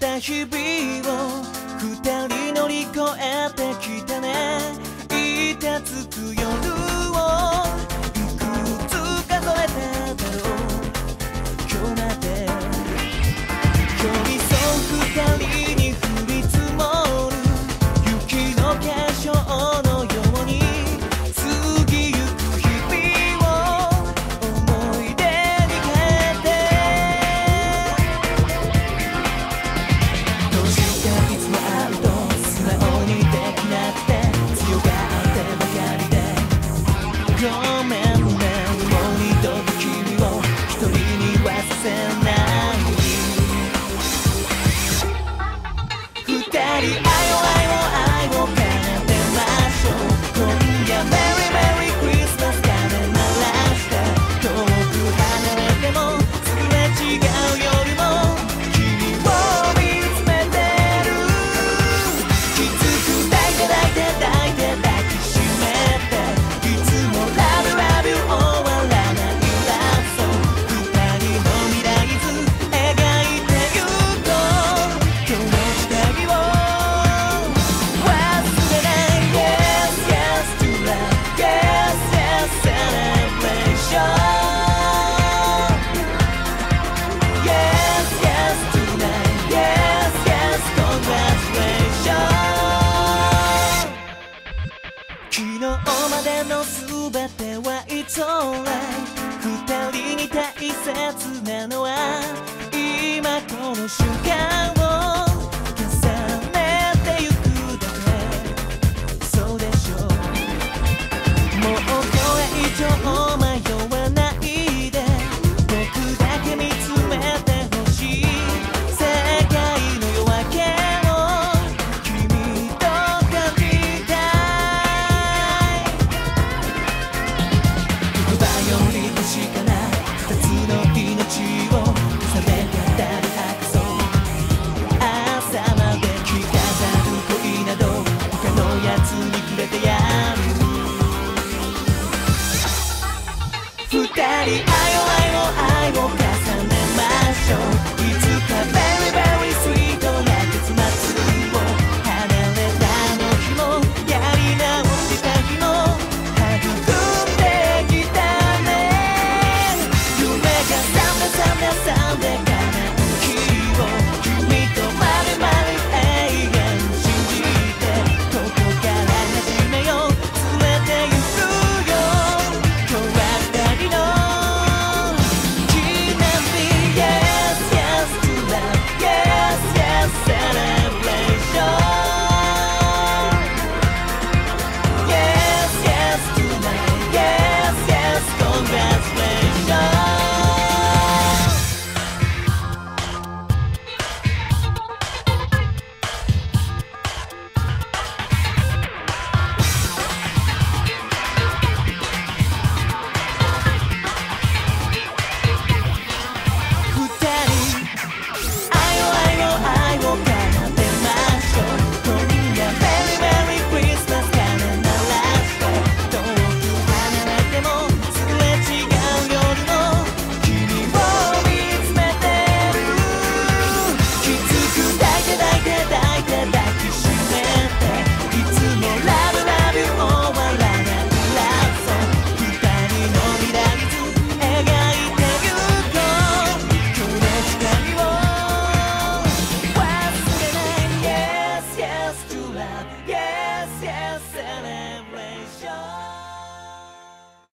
た日々を二人乗り越えてきたね。いたつく夜をいくつ数えただろう今日まで。寄り添う二人に降り積もる雪の結晶のように過ぎゆく日々を思い出に変えて。どうしていつも会うと素直にできなくて強がってばかりでごめんね。もう二度と君を一人にはさせない。二人愛を奏でましょう。今夜メリーメリークリスマス鐘鳴らして遠く離れてもすれ違う夜も君を見つめてる。きつく抱いて抱いて抱いて抱きしめていつもラブラブ終わらないラブソング。二人の未来図描いてゆこう今日の時代を忘れない。 Yes yes to love Yes yes celebration Yes yes tonight Yes yes congratulations 昨日までの全ては It's alright。 二人に大切なのは今この瞬間を